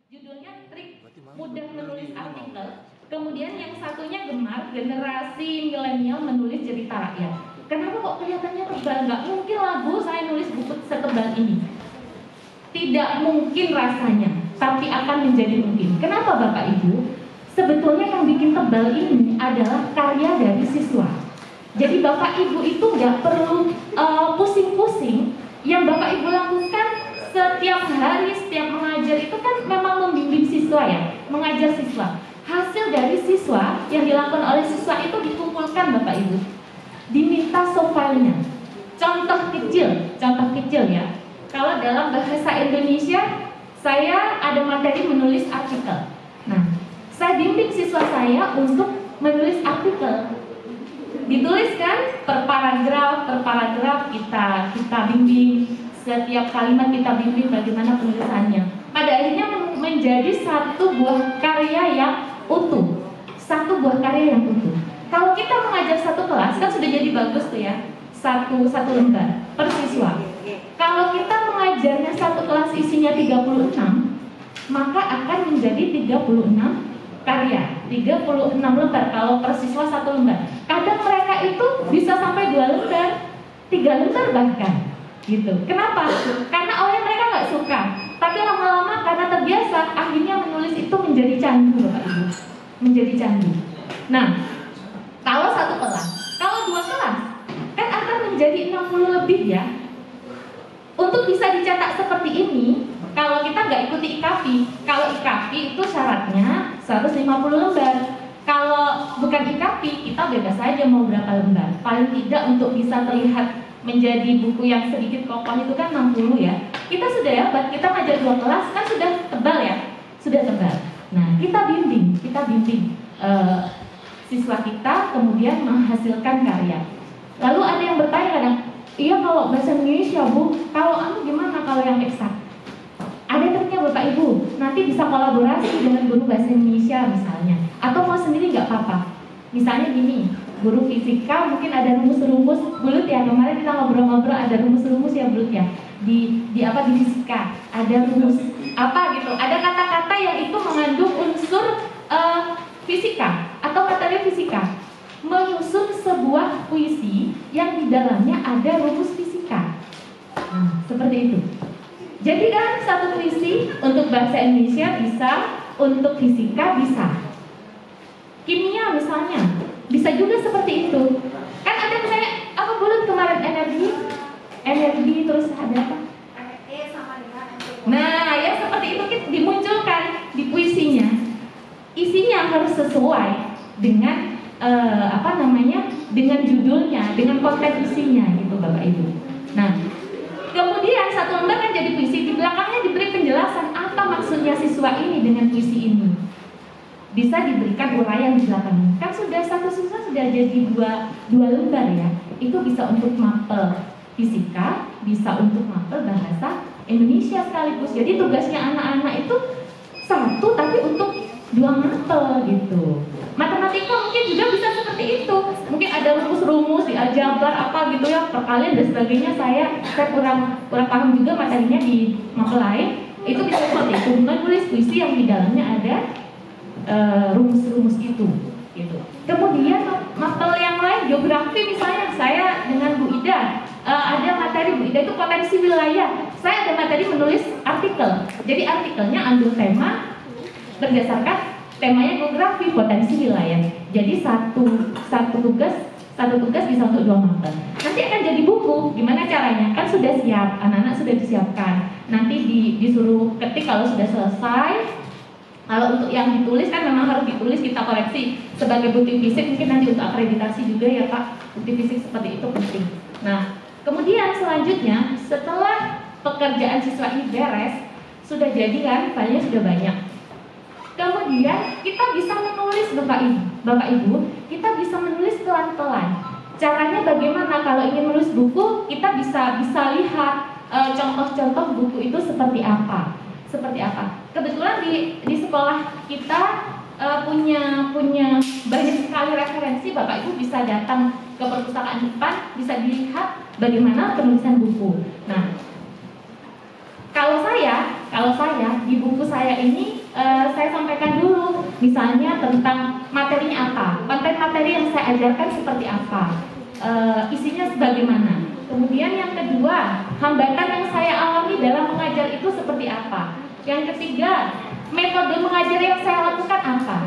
Judulnya Trik Mudah Menulis Artikel. Kemudian yang satunya gemar, generasi milenial menulis cerita rakyat. Kenapa kok kelihatannya tebal? Nggak mungkin lah Bu, saya nulis buku setebal ini. Tidak mungkin rasanya, tapi akan menjadi mungkin. Kenapa Bapak Ibu? Sebetulnya yang bikin tebal ini adalah karya dari siswa. Jadi Bapak Ibu itu nggak perlu pusing-pusing. Yang Bapak Ibu lakukan setiap hari, setiap mengajar itu kan memang membimbing siswa ya, mengajar siswa. Hasil dari siswa yang dilakukan oleh siswa itu dikumpulkan Bapak Ibu, diminta soal-filenya. Contoh kecil ya. Kalau dalam bahasa Indonesia, saya ada materi menulis artikel. Nah, saya bimbing siswa saya untuk menulis artikel. Dituliskan per paragraf kita bimbing. Setiap kalimat kita bimbing bagaimana penulisannya. Pada akhirnya menjadi satu buah karya yang utuh. Kalau kita mengajar satu kelas kan sudah jadi bagus tuh ya. Satu lembar per siswa. Kalau kita mengajarnya satu kelas isinya 36, maka akan menjadi 36 karya, 36 lembar kalau per siswa satu lembar. Kadang mereka itu bisa sampai 2 lembar, 3 lembar bahkan. Gitu. Kenapa? Karena awalnya mereka nggak suka, tapi lama-lama karena terbiasa, akhirnya menulis itu menjadi candu, Bapak Ibu. Menjadi candu. Nah, kalau satu kelas, kalau 2 kelas, kan akan menjadi 60 lebih ya. Untuk bisa dicetak seperti ini, kalau kita nggak ikuti IKP, kalau IKP itu syaratnya 150 lembar. Kalau bukan IKP, kita bebas saja mau berapa lembar. Paling tidak untuk bisa terlihat menjadi buku yang sedikit kokoh itu kan 60 ya. Kita sudah ya, kita ngajar 2 kelas kan sudah tebal ya, sudah tebal. Nah, kita bimbing siswa kita kemudian menghasilkan karya. Lalu ada yang bertanya kadang, iya kalau bahasa Indonesia Bu, kalau gimana kalau yang eksak? Ada triknya Bapak Ibu, nanti bisa kolaborasi dengan guru bahasa Indonesia misalnya, atau mau sendiri nggak apa-apa. Misalnya gini, guru fisika mungkin ada rumus-rumus bulut ya, kemarin kita ngobrol-ngobrol ada rumus-rumus ya bulut ya di fisika, ada rumus apa gitu, ada kata-kata yang itu mengandung unsur fisika atau materi fisika, menyusun sebuah puisi yang di dalamnya ada rumus fisika. Nah, seperti itu. Jadi kan satu puisi untuk bahasa Indonesia bisa, untuk fisika bisa, kimia misalnya bisa juga seperti itu. Kan ada misalnya apa bulan kemarin energi terus ada apa? Nah, ya seperti itu kita dimunculkan di puisinya. Isinya harus sesuai dengan dengan judulnya, dengan konten isinya gitu Bapak Ibu. Nah, kemudian satu lembar kan jadi puisi, di belakangnya diberi penjelasan apa maksudnya siswa ini dengan puisi ini. Bisa diberikan uraian di belakangnya. Kan sudah satu siswa sudah jadi dua lembar ya. Itu bisa untuk mapel fisika, bisa untuk mapel bahasa Indonesia sekaligus. Jadi tugasnya anak-anak itu satu tapi untuk 2 mapel gitu. Matematika mungkin juga bisa seperti itu. Mungkin ada rumus-rumus di aljabar apa gitu ya, perkalian dan sebagainya. Saya kurang paham juga materinya di mapel lain. Itu bisa seperti itu. Menulis puisi yang di dalamnya ada rumus-rumus itu gitu. Kemudian mapel yang lain, geografi misalnya, saya dengan Bu Ida ada materi Bu Ida itu potensi wilayah. Saya ada materi menulis artikel. Jadi artikelnya ambil tema berdasarkan temanya geografi, potensi wilayah. Jadi satu tugas bisa untuk 2 mapel. Nanti akan jadi buku. Gimana caranya? Kan sudah siap, anak-anak sudah disiapkan. Nanti disuruh ketik kalau sudah selesai. Kalau untuk yang ditulis kan memang harus ditulis, kita koreksi sebagai bukti fisik, mungkin nanti untuk akreditasi juga ya Pak, bukti fisik seperti itu penting. Nah, kemudian selanjutnya setelah pekerjaan siswa ini beres, sudah jadi kan, filenya sudah banyak. Kemudian kita bisa menulis Bapak Ibu, kita bisa menulis pelan-pelan. Caranya bagaimana? Kalau ingin menulis buku, kita bisa lihat contoh-contoh buku itu seperti apa. Kebetulan di sekolah kita punya banyak sekali referensi. Bapak Ibu bisa datang ke perpustakaan depan, bisa dilihat bagaimana penulisan buku. Nah, kalau saya di buku saya ini saya sampaikan dulu, misalnya tentang materinya apa, konten materi yang saya ajarkan seperti apa, isinya sebagaimana. Kemudian yang kedua, hambatan yang saya alami dalam mengajar itu seperti apa. Yang ketiga, metode mengajar yang saya lakukan apa.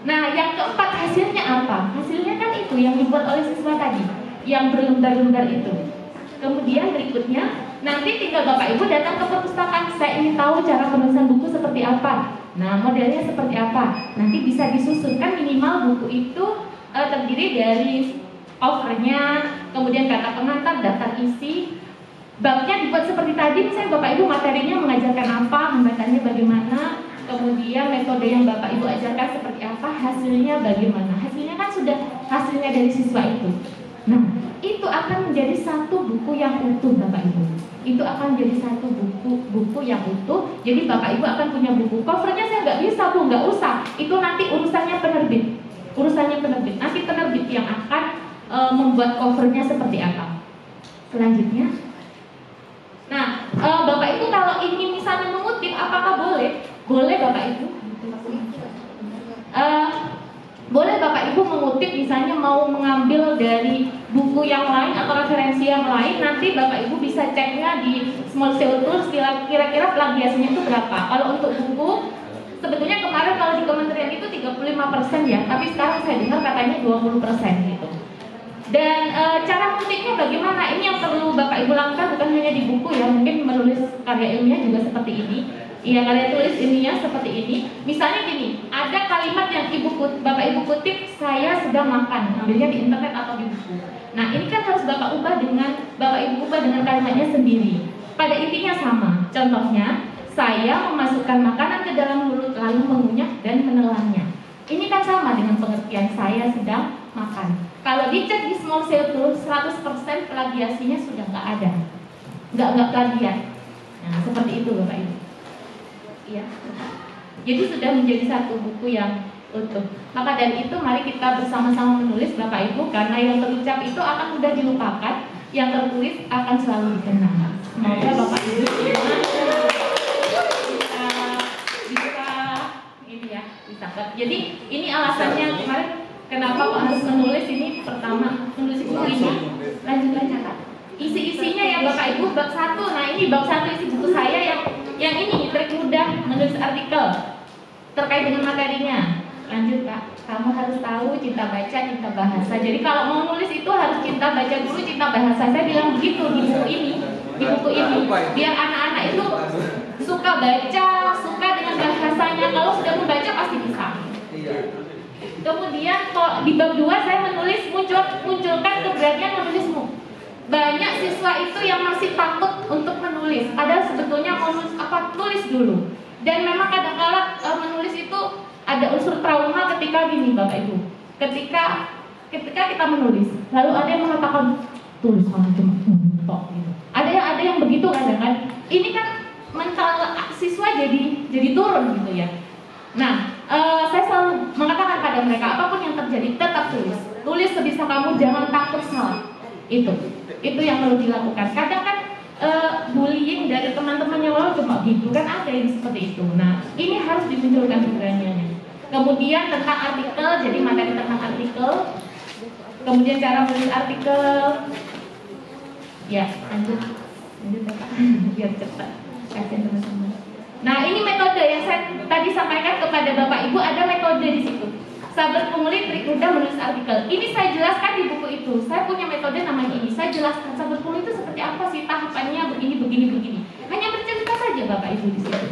Nah, yang keempat, hasilnya apa? Hasilnya kan itu yang dibuat oleh siswa tadi, yang berlembar-lembar itu. Kemudian berikutnya, nanti tinggal Bapak Ibu datang ke perpustakaan. Saya ingin tahu cara penulisan buku seperti apa. Nah, modelnya seperti apa. Nanti bisa disusunkan minimal buku itu terdiri dari covernya, kemudian kata pengantar, daftar isi. Babnya dibuat seperti tadi, misalnya Bapak Ibu materinya mengajarkan apa, hambatannya bagaimana, kemudian metode yang Bapak Ibu ajarkan seperti apa, hasilnya bagaimana. Hasilnya kan sudah hasilnya dari siswa itu. Nah, itu akan menjadi satu buku yang utuh Bapak Ibu. Itu akan menjadi satu buku yang utuh. Jadi Bapak Ibu akan punya buku. Covernya saya nggak bisa Bu, nggak usah. Itu nanti urusannya penerbit. Nanti penerbit yang akan membuat covernya seperti apa. Selanjutnya, nah Bapak Ibu kalau ingin misalnya mengutip, apakah boleh? Boleh Bapak Ibu. Boleh Bapak Ibu mengutip, misalnya mau mengambil dari buku yang lain atau referensi yang lain. Nanti Bapak Ibu bisa ceknya di Small SEO Tools, kira-kira plagiasinya itu berapa. Kalau untuk buku, sebetulnya kemarin kalau di kementerian itu 35% ya, tapi sekarang saya dengar katanya 20% gitu. Dan cara mengutipnya bagaimana? Ini yang perlu Bapak Ibu lakukan bukan hanya di buku ya, mungkin menulis karya ilmiah juga seperti ini. Iya, karya tulis ininya seperti ini. Misalnya gini, ada kalimat yang Bapak Ibu kutip, saya sedang makan, ambilnya di internet atau di buku. Nah, ini kan harus Bapak Ibu ubah dengan kalimatnya sendiri. Pada intinya sama. Contohnya, saya memasukkan makanan ke dalam mulut lalu mengunyah dan menelannya. Ini kan sama dengan pengertian saya sedang makan. Kalau dicek di Small SEO Tools, 100% plagiasinya sudah nggak ada, nggak plagiat. Nah, seperti itu Bapak Ibu. Ya. Jadi sudah menjadi satu buku yang utuh. Maka dari itu mari kita bersama-sama menulis Bapak Ibu, karena yang terucap itu akan mudah dilupakan, yang tertulis akan selalu dikenang. Semoga Bapak Ibu bisa. Jadi ini alasannya kemarin kenapa kok harus menulis ini. Pertama, menulis buku ini. Lanjut Kak. Isi-isinya ya Bapak Ibu, bab 1. Nah, ini bab 1 isi buku saya yang ini trik mudah menulis artikel terkait dengan materinya. Lanjut Kak, kamu harus tahu cinta baca, cinta bahasa. Jadi kalau mau nulis itu harus cinta baca dulu, cinta bahasa. Saya bilang begitu di buku ini. Biar anak-anak itu suka baca, suka dengan bahasanya. Kalau sudah membaca pasti bisa. Kemudian di bab 2 saya menulis munculkan keberanian menulismu. Banyak siswa itu yang masih takut untuk menulis, padahal sebetulnya mau tulis dulu. Dan memang kadang-kala menulis itu ada unsur trauma ketika gini Bapak Ibu. Ketika kita menulis, lalu ada yang mengatakan tulis cuma tok gitu. Ada yang begitu kadang-kadang. Ini kan mental siswa jadi turun gitu ya. Nah, saya selalu mengatakan pada mereka, apapun yang terjadi tetap tulis. Tulis sebisa kamu, jangan takut salah. Itu yang perlu dilakukan. Kadang kan bullying dari teman-teman yang lalu cuma gitu kan, ada yang seperti itu. Nah, ini harus dimunculkan keberaniannya. Kemudian tentang artikel, jadi materi tentang artikel. Kemudian cara menulis artikel. Ya, lanjut Bapak, biar cepat. Kasihan teman-teman. Nah, ini metode yang saya tadi sampaikan kepada Bapak Ibu, ada metode di situ. Sahabat Pemulih, trik mudah menulis artikel. Ini saya jelaskan di buku itu. Saya punya metode namanya ini. Saya jelaskan sahabat Pemulih itu seperti apa sih, tahapannya begini. Hanya bercerita saja Bapak Ibu di situ.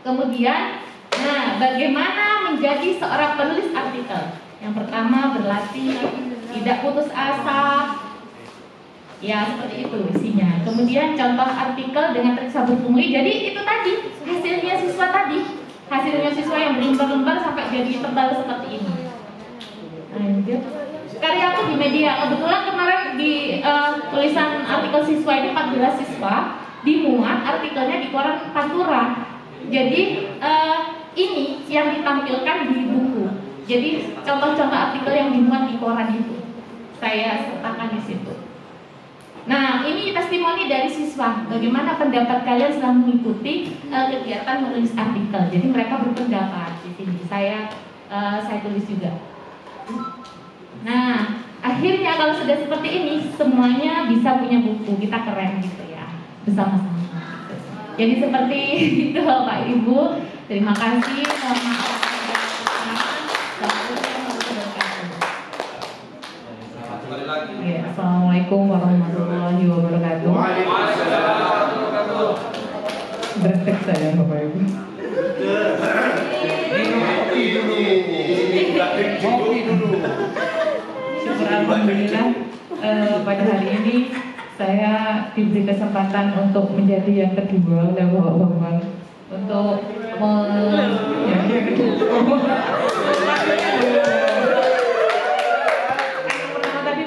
Kemudian, nah, bagaimana menjadi seorang penulis artikel? Yang pertama, berlatih, tidak putus asa. Ya, seperti itu isinya. Kemudian contoh artikel dengan trik sahabat Pemulih. Jadi itu tadi hasilnya siswa tadi. Hasilnya siswa yang berlembar-lembar sampai jadi tebal seperti ini. Lanjut. Karya aku di media. Kebetulan kemarin di tulisan artikel siswa ini 14 siswa dimuat artikelnya di koran Pantura. Jadi ini yang ditampilkan di buku. Jadi contoh-contoh artikel yang dimuat di koran itu saya sertakan di situ. Nah, ini testimoni dari siswa. Bagaimana pendapat kalian setelah mengikuti kegiatan menulis artikel? Jadi mereka berpendapat di sini. Saya tulis juga. Nah, akhirnya kalau sudah seperti ini, semuanya bisa punya buku. Kita keren gitu ya, bersama-sama. Jadi seperti itu Pak Ibu. Terima kasih. Ya, Assalamualaikum warahmatullahi wabarakatuh. Bertek saya Bapak Ibu. Syukur alhamdulillah pada hari ini saya diberi kesempatan untuk menjadi yang kedua oleh Bapak Bambang untuk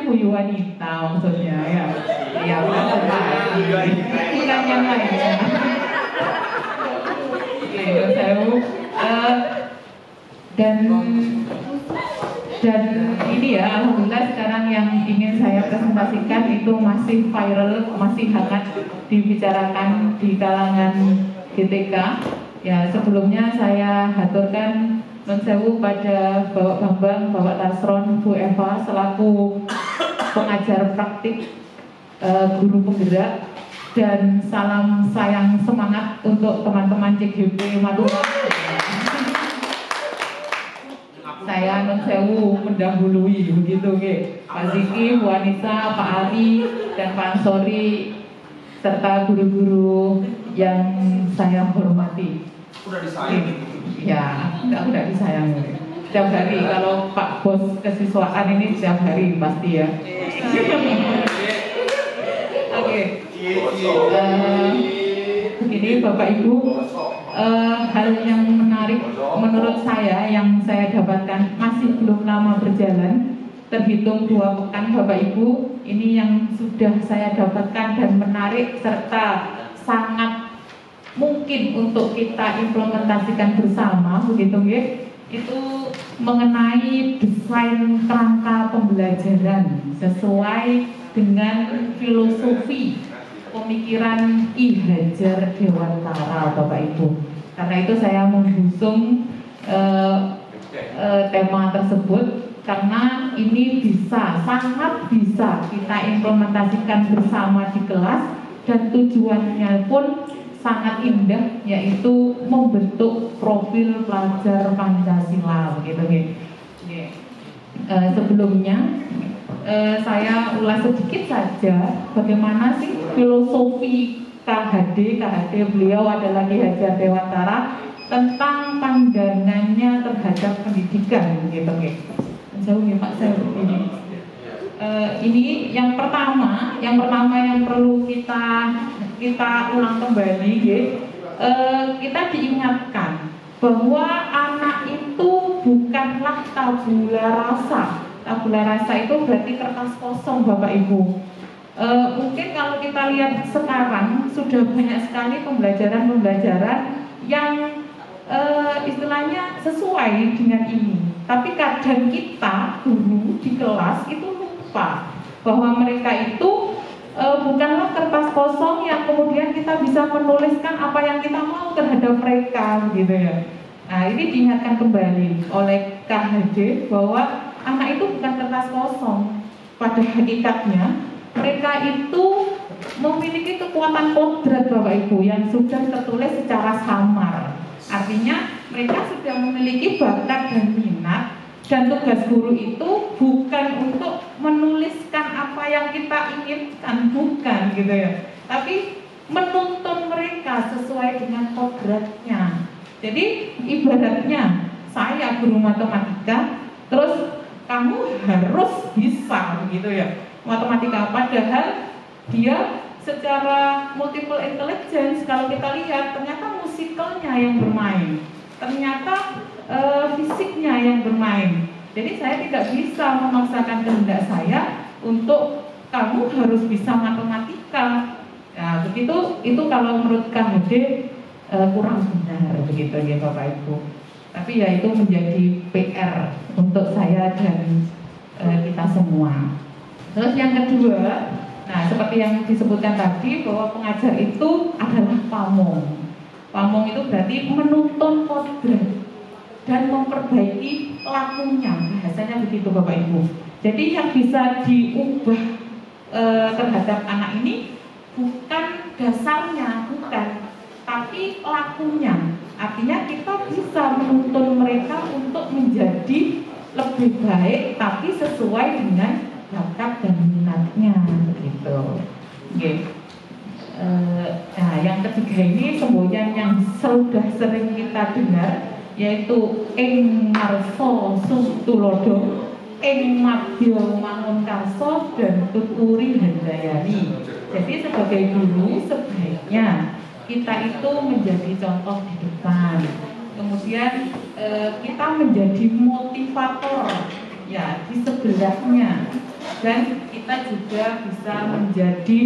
Buyu wanita maksudnya ya, ya bukan yang lainnya. Dan ini ya, alhamdulillah sekarang yang ingin saya presentasikan itu masih viral, masih hangat dibicarakan di kalangan GTK. Ya, sebelumnya saya haturkan nun sewu pada Bapak Bambang, Bapak Tasron, Bu Eva selaku pengajar praktik, guru penggerak, dan salam sayang semangat untuk teman-teman CGP Madura. Saya nun sewu mendahului begitu Pak Ziki, Bu Anissa, Pak Ali, dan Pak Ansori serta guru-guru yang saya hormati. Udah disayang. Ya, udah disayang. Setiap hari kalau Pak Bos kesiswaan ini setiap hari pasti ya. Oke. Begini Bapak Ibu, hal yang menarik menurut saya yang saya dapatkan masih belum lama berjalan, terhitung 2 pekan Bapak Ibu, ini yang sudah saya dapatkan dan menarik serta sangat mungkin untuk kita implementasikan bersama begitu ya. Itu mengenai desain kerangka pembelajaran sesuai dengan filosofi pemikiran I Hajar Dewantara Bapak Ibu. Karena itu saya mengusung tema tersebut karena ini sangat bisa kita implementasikan bersama di kelas dan tujuannya pun sangat indah, yaitu membentuk profil pelajar Pancasila begitu ya. Sebelumnya saya ulas sedikit saja bagaimana sih filosofi KHD beliau adalah Ki Hajar Dewantara tentang pandangannya terhadap pendidikan gitu ya. Jauh ya Pak saya begini. Ini yang pertama yang perlu kita ulang kembali ya. Kita diingatkan bahwa anak itu bukanlah tabula rasa. Tabula rasa itu berarti kertas kosong Bapak Ibu. Mungkin kalau kita lihat sekarang sudah banyak sekali pembelajaran yang istilahnya sesuai dengan ini. Tapi kadang kita guru di kelas itu lupa bahwa mereka itu bukanlah kertas kosong yang kemudian kita bisa menuliskan apa yang kita mau terhadap mereka gitu ya. Nah ini diingatkan kembali oleh KHD bahwa anak itu bukan kertas kosong. Pada hakikatnya mereka itu memiliki kekuatan kodrat Bapak Ibu yang sudah tertulis secara samar. Artinya mereka sudah memiliki bakat dan minat. Dan tugas guru itu bukan untuk menuliskan apa yang kita inginkan, bukan gitu ya. Tapi menuntun mereka sesuai dengan kodratnya. Jadi ibaratnya saya guru matematika, terus kamu harus bisa gitu ya matematika. Padahal dia secara multiple intelligence kalau kita lihat ternyata musikalnya yang bermain, ternyata fisiknya yang bermain. Jadi saya tidak bisa memaksakan kehendak saya untuk kamu harus bisa matematika. Nah, begitu itu kalau menurut KHD kurang benar begitu ya Bapak Ibu. Tapi ya itu menjadi PR untuk saya dan kita semua. Terus yang kedua, Nah, seperti yang disebutkan tadi bahwa pengajar itu adalah pamong. Pamong itu berarti menuntun kodrat dan memperbaiki lakunya, bahasanya begitu Bapak Ibu. Jadi yang bisa diubah terhadap anak ini bukan dasarnya, bukan, tapi lakunya. Artinya kita bisa menuntun mereka untuk menjadi lebih baik, tapi sesuai dengan bakat dan minatnya, begitu. Okay. Nah, yang ketiga ini semboyan yang sudah sering kita dengar, yaitu ing marso sutulodo, ing mabyo mangun karso, dan tuturi hendayani. Jadi sebagai guru sebaiknya kita itu menjadi contoh di depan, kemudian kita menjadi motivator ya di sebelahnya, dan kita juga bisa menjadi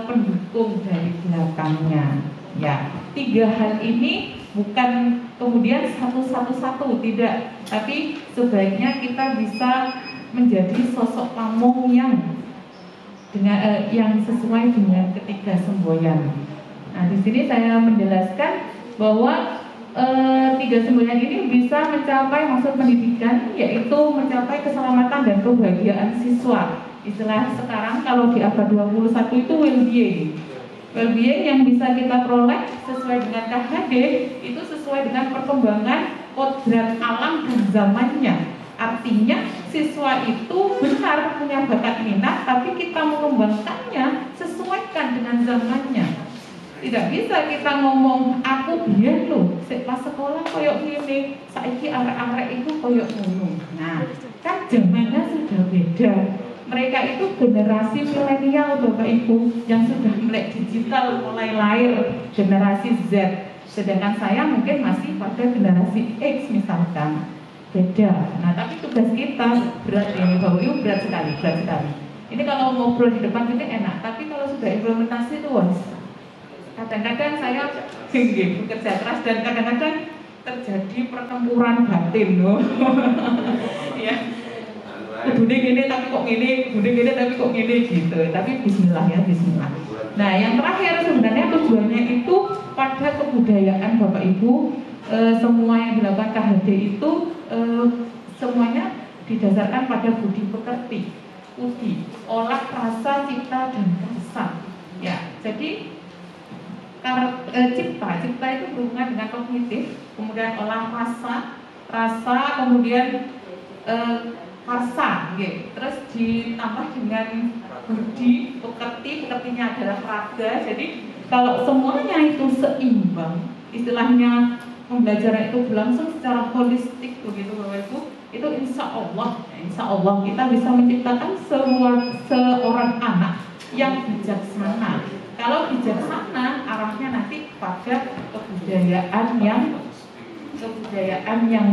pendukung dari belakangnya. Ya, 3 hal ini bukan kemudian satu-satu, tidak, tapi sebaiknya kita bisa menjadi sosok pamong yang dengan yang sesuai dengan ketiga semboyan. Nah, di sini saya menjelaskan bahwa 3 semboyan ini bisa mencapai maksud pendidikan, yaitu mencapai keselamatan dan kebahagiaan siswa. Istilah sekarang kalau di abad 21 itu well-being. Well-being yang bisa kita peroleh sesuai dengan KHD itu sesuai dengan perkembangan kodrat alam dan zamannya. Artinya siswa itu benar punya bakat minat, tapi kita mengembangkannya sesuaikan dengan zamannya. Tidak bisa kita ngomong aku biar loh pas sekolah koyok gini, saiki arek-arek itu koyok ngono. Nah, kan zamannya sudah beda. Mereka itu generasi milenial Bapak Ibu yang sudah melek digital mulai lahir, generasi Z. Sedangkan saya mungkin masih pada generasi X misalkan. Beda. Nah, tapi tugas kita berat ini Bapak Ibu, berat sekali. Ini kalau ngobrol di depan itu enak, tapi kalau sudah implementasi itu kadang-kadang saya bekerja keras dan kadang-kadang terjadi pertempuran batin loh. Ya. Buding ini tapi kok gini, buding ini tapi kok gini gitu. Tapi bismillah ya, bismillah. Nah, yang terakhir sebenarnya tujuannya itu pada kebudayaan Bapak Ibu. Semua yang dilakukan KHD itu semuanya didasarkan pada budi pekerti, budi, olah rasa, cipta dan rasa. Ya, jadi cipta itu berhubungan dengan kognitif, kemudian olah rasa, kemudian rasa, gitu. Terus ditambah dengan budi, pekertinya adalah raga. Jadi kalau semuanya itu seimbang, istilahnya pembelajaran itu berlangsung secara holistik begitu Bapak Ibu, itu insya Allah kita bisa menciptakan seorang anak yang bijaksana. Kalau bijaksana arahnya nanti pada kebudayaan yang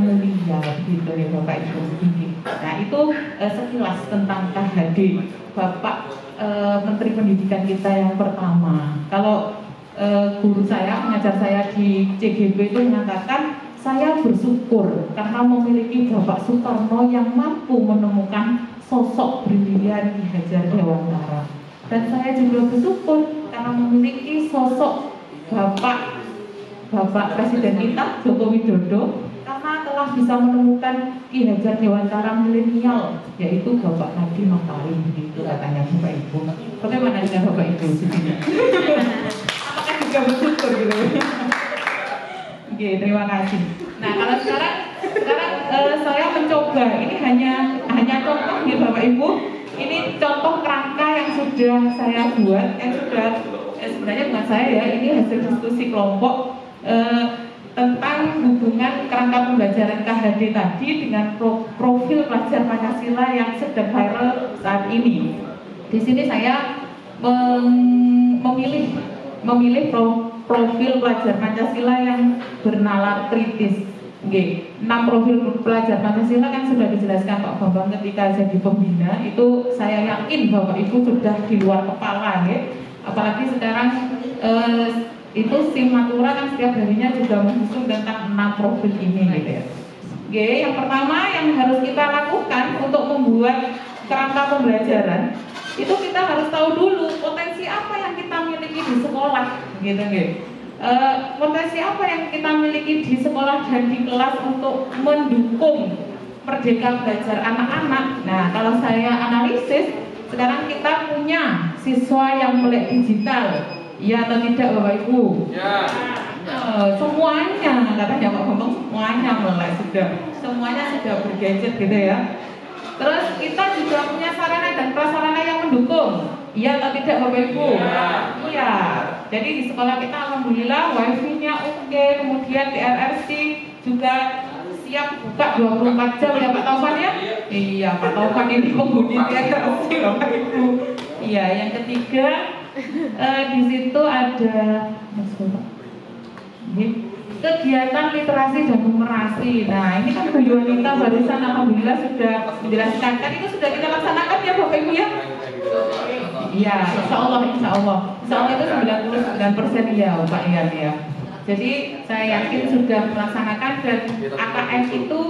mulia gitu ya Bapak Ibu. Nah, itu sekilas tentang KHD Bapak Menteri Pendidikan kita yang pertama. Kalau guru saya, pengajar saya di CGB itu mengatakan, saya bersyukur karena memiliki Bapak Soekarno yang mampu menemukan sosok brilian Ki Hajar Dewantara. Dan saya juga bersyukur karena memiliki sosok Bapak Presiden kita Joko Widodo, karena telah bisa menemukan Ki Hajar Dewantara milenial, yaitu Bapak Nadiem Makarim, begitu katanya Bapak Ibu. Bagaimana dengan Bapak Ibu di sini? Apakah juga bersyukur gitu? Oke, terima kasih. Nah, kalau sekarang saya mencoba, ini hanya contoh ya Bapak Ibu. Ini contoh kerangka yang sudah saya buat, yang sudah sebenarnya bukan saya ya, ini hasil diskusi kelompok tentang hubungan kerangka pembelajaran KHD tadi dengan profil pelajar Pancasila yang sedang viral saat ini. Di sini saya memilih profil pelajar Pancasila yang bernalar kritis. Oke, 6 profil pelajar Pancasila kan sudah dijelaskan Pak Bambang ketika jadi pembina. Itu saya yakin Bapak Ibu sudah di luar kepala ya. Apalagi sekarang itu Simatura kan setiap harinya juga mengusung tentang 6 profil ini gitu ya. Oke, yang pertama yang harus kita lakukan untuk membuat kerangka pembelajaran itu kita harus tahu dulu potensi apa yang kita miliki di sekolah, gitu. Potensi apa yang kita miliki di sekolah dan di kelas untuk mendukung merdeka belajar anak-anak. Nah, kalau saya analisis, sekarang kita punya siswa yang melek digital, ya atau tidak Bapak Ibu? Ya. Semuanya, katanya Pak Bambang, semuanya melek semuanya sudah bergadget gitu ya. Terus kita juga punya sarana dan prasarana yang mendukung, iya atau tidak Bapak Ibu? Iya. Jadi di sekolah kita alhamdulillah wifi-nya oke, kemudian TRRC juga siap buka 24 jam ya Pak Taufan ya? Iya, Pak Taufan ini penghuni TRRC Bapak Ibu. Iya, yang ketiga di situ ada kegiatan literasi dan numerasi. Nah, ini kan Bu Yunita barusan alhamdulillah sudah menjelaskan, kan itu sudah kita laksanakan ya Bapak Ibu ya? Iya, insya Allah itu 99% ya Pak Ian ya. Jadi saya yakin sudah melaksanakan, dan AKM itu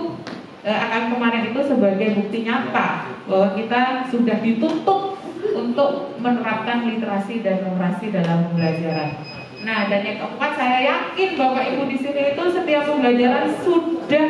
AKM kemarin itu sebagai bukti nyata bahwa kita sudah dituntut untuk menerapkan literasi dan numerasi dalam pembelajaran. Nah, dan yang keempat, saya yakin Bapak Ibu di sini itu setiap pembelajaran sudah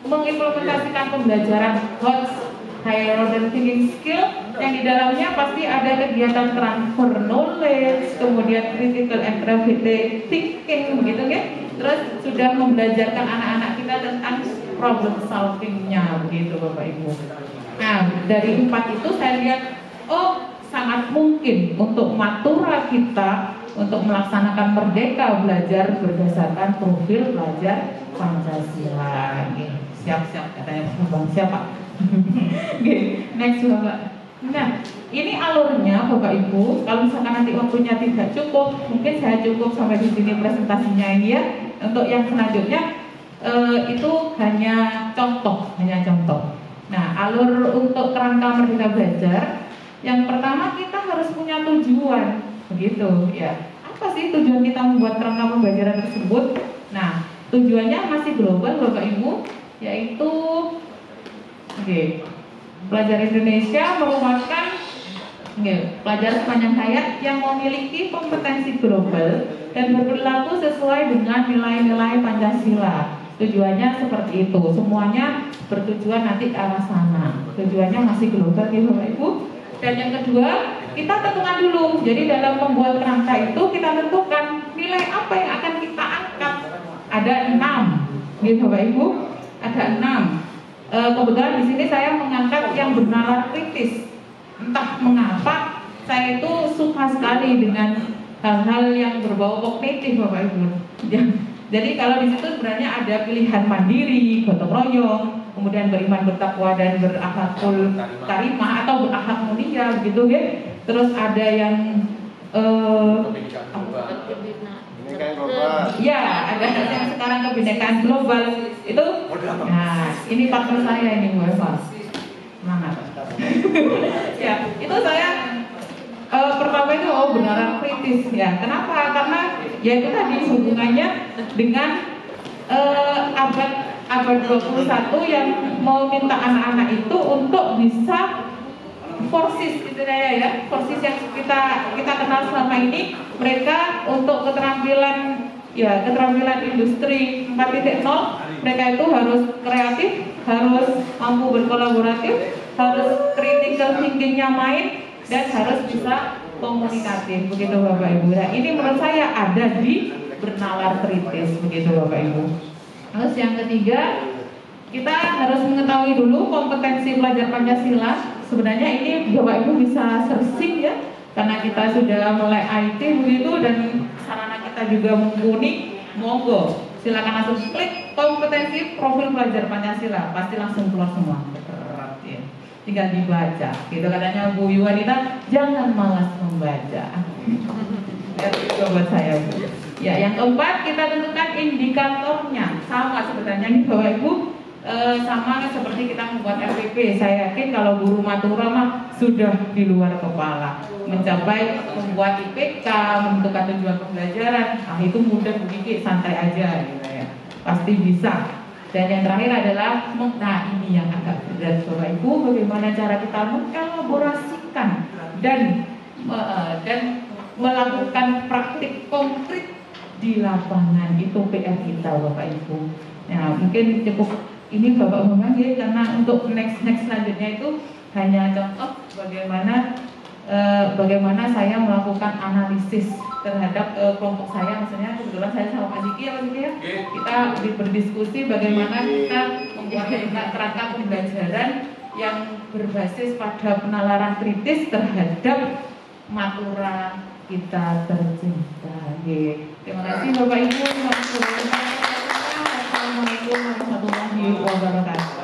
mengimplementasikan pembelajaran HOTS, Higher Order Thinking Skill, yang di dalamnya pasti ada kegiatan transfer knowledge, kemudian critical and creative thinking, begitu ya. Terus sudah membelajarkan anak-anak kita tentang problem solving-nya, begitu Bapak Ibu. Nah, dari 4 itu saya lihat, oh sangat mungkin untuk matura kita untuk melaksanakan merdeka belajar berdasarkan profil pelajar Pancasila. Siap-siap katanya Bang, siapa? Next Bapak. Nah, ini alurnya Bapak Ibu. Kalau misalkan nanti waktunya tidak cukup, mungkin saya cukup sampai di sini presentasinya ini ya. Untuk yang selanjutnya itu hanya contoh. Nah, alur untuk kerangka merdeka belajar. Yang pertama, kita harus punya tujuan, begitu ya. Apa sih tujuan kita membuat kerangka pembelajaran tersebut? Nah, tujuannya masih global Bapak Ibu, yaitu pelajar Indonesia merupakan pelajar sepanjang hayat yang memiliki kompetensi global dan berperilaku sesuai dengan nilai-nilai Pancasila. Tujuannya seperti itu, semuanya bertujuan nanti ke arah sana. Tujuannya masih global ya Bapak Ibu. Dan yang kedua, kita tentukan dulu. Jadi dalam membuat kerangka itu kita tentukan nilai apa yang akan kita angkat. Ada 6, gitu Bapak Ibu. Ada 6. Kebetulan di sini saya mengangkat yang bernalar kritis. Entah mengapa saya itu suka sekali dengan hal-hal yang berbau kognitif Bapak Ibu. Jadi kalau di situ sebenarnya ada pilihan mandiri, gotong royong, kemudian beriman, bertakwa, dan berakhlakul karimah atau berakhlak mulia, gitu ya. Terus ada yang ya, ada yang sekarang kebinekaan global itu. Nah, ini partner saya ini Bu Eva. Semangat. Ya, itu saya pertama itu benaran kritis ya. Kenapa? Karena ya itu tadi hubungannya dengan abad 21 yang mau minta anak-anak itu untuk bisa forsis istilahnya ya, forsis yang kita kenal selama ini, mereka untuk keterampilan industri 4.0, mereka itu harus kreatif, harus mampu berkolaboratif, harus critical thinkingnya main, dan harus bisa komunikatif, begitu Bapak Ibu. Nah, ini menurut saya ada di bernalar kritis, begitu Bapak Ibu. Terus yang ketiga, kita harus mengetahui dulu kompetensi pelajar Pancasila. Sebenarnya ini Bapak Ibu bisa searching ya, karena kita sudah mulai IT begitu dan sarana kita juga mumpuni. Monggo, silakan langsung klik kompetensi profil pelajar Pancasila, pasti langsung keluar semua. Tinggal dibaca, gitu katanya Bu Yuwanita, jangan malas membaca. Itu buat saya Bu. Ya, yang keempat kita tentukan indikatornya, sama sebenarnya nih Bapak Ibu. Sama seperti kita membuat RPP. Saya yakin kalau guru matura mah sudah di luar kepala. Mencapai membuat IPK, menentukan tujuan pembelajaran, itu mudah begitu, santai aja gitu ya. Pasti bisa. Dan yang terakhir adalah, nah ini yang agak berat Bapak Ibu, bagaimana cara kita mengelaborasikan dan melakukan praktik konkret di lapangan. Itu PR kita Bapak Ibu. Nah, mungkin cukup ini Bapak Bambang ya, karena untuk next selanjutnya itu hanya contoh bagaimana saya melakukan analisis terhadap kelompok saya. Misalnya kebetulan saya sama Pak Ziki ya, kita berdiskusi bagaimana kita membuat kerangka pembelajaran yang berbasis pada penalaran kritis terhadap matura kita tercinta. Terima kasih Bapak Ibu. Assalamualaikum warahmatullahi wabarakatuh.